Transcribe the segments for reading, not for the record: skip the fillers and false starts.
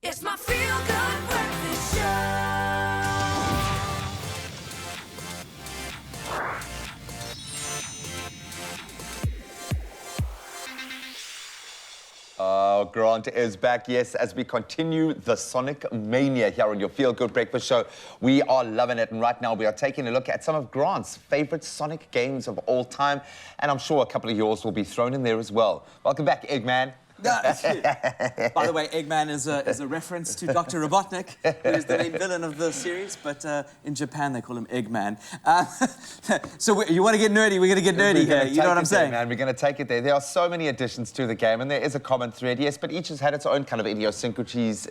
It's my feel-good breakfast show. Oh, Grant is back, yes, as we continue the Sonic Mania here on your Feel Good Breakfast Show. We are loving it, and right now we are taking a look at some of Grant's favorite Sonic games of all time, and I'm sure a couple of yours will be thrown in there as well. Welcome back, Eggman. By the way, Eggman is a reference to Dr. Robotnik, who is the main villain of the series, but in Japan they call him Eggman. So you want to get nerdy, we're going to get nerdy here, you know what I'm saying? Man, we're going to take it there. There are so many additions to the game, and there is a common thread, yes, but each has had its own kind of idiosyncrasies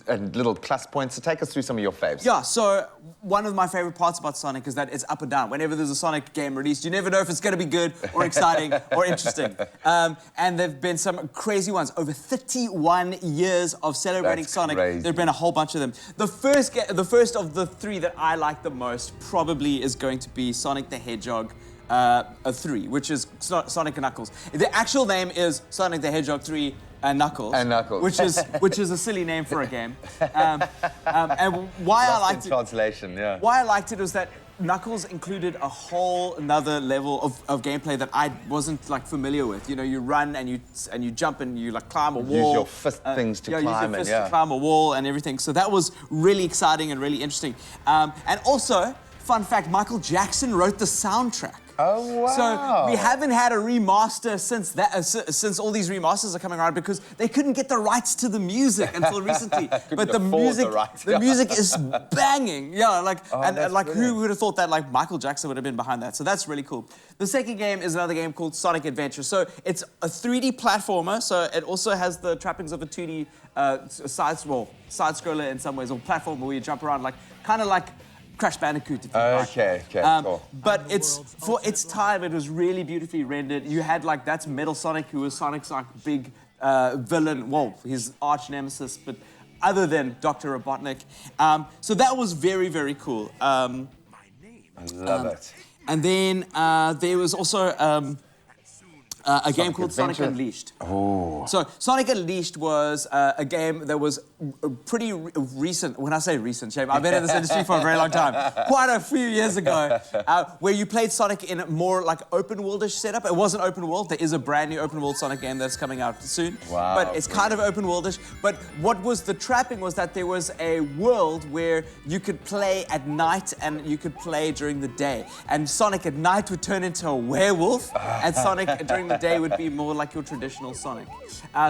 and little plus points. So take us through some of your faves. Yeah, so one of my favorite parts about Sonic is that it's up and down. Whenever there's a Sonic game released, you never know if it's going to be good or exciting or interesting. And there have been some crazy ones. Over 31 years of celebrating Sonic. Crazy. There have been a whole bunch of them. The first of the three that I like the most probably is going to be Sonic the Hedgehog 3, which is Sonic and Knuckles. The actual name is Sonic the Hedgehog 3 and Knuckles. And Knuckles. Which is a silly name for a game. And why I liked it. Translation, yeah. Why I liked it was that Knuckles included a whole another level of gameplay that I wasn't like familiar with. You know, you run and you jump and you like climb a wall. Use your fist things to climb. Use your fist to climb a wall and everything. So that was really exciting and really interesting. And also, fun fact: Michael Jackson wrote the soundtrack. Oh, wow. So we haven't had a remaster since since all these remasters are coming around because they couldn't get the rights to the music until recently. But the music is banging. Yeah, like brilliant. Who would have thought that like Michael Jackson would have been behind that? So that's really cool. The second game is another game called Sonic Adventure. So it's a 3D platformer. So it also has the trappings of a 2D side scroller in some ways, or platformer where you jump around, like kind of like Crash Bandicoot. Okay, cool. But for its time, it was really beautifully rendered. You had like, that's Metal Sonic, who was Sonic's like big villain, well, his arch nemesis, but other than Dr. Robotnik. So that was very, very cool. I love it. And then there was also a game called Sonic Unleashed. Oh. So Sonic Unleashed was a game that was pretty recent. When I say recent, Shane, I've been in this industry for a very long time. Quite a few years ago, where you played Sonic in a more like open worldish setup. It wasn't open world. There is a brand new open world Sonic game that's coming out soon. Wow. But it's kind of open worldish. But what was the trapping was that there was a world where you could play at night and you could play during the day. And Sonic at night would turn into a werewolf, and Sonic during the day would be more like your traditional Sonic.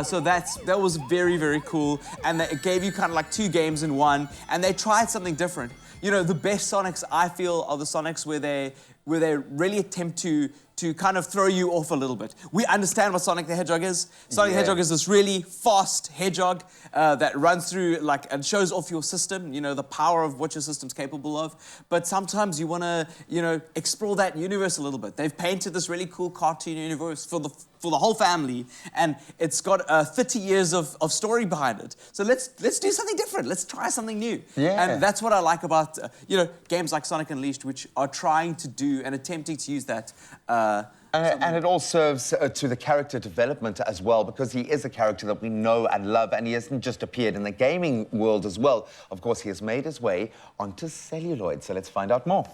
So that was very, very cool. And it gave you kind of like two games in one. And they tried something different. You know, the best Sonics, I feel, are the Sonics where they really attempt to kind of throw you off a little bit. We understand what Sonic the Hedgehog is. Sonic the Hedgehog is this really fast hedgehog that runs through, like, and shows off your system, you know, the power of what your system's capable of. But sometimes you want to, you know, explore that universe a little bit. They've painted this really cool cartoon universe for the whole family, and it's got 30 years of story behind it. So let's do something different. Let's try something new. Yeah. And that's what I like about, you know, games like Sonic Unleashed, which are trying to do and attempting to use that. And it all serves to the character development as well, because he is a character that we know and love, and he hasn't just appeared in the gaming world as well. Of course, he has made his way onto celluloid, so let's find out more.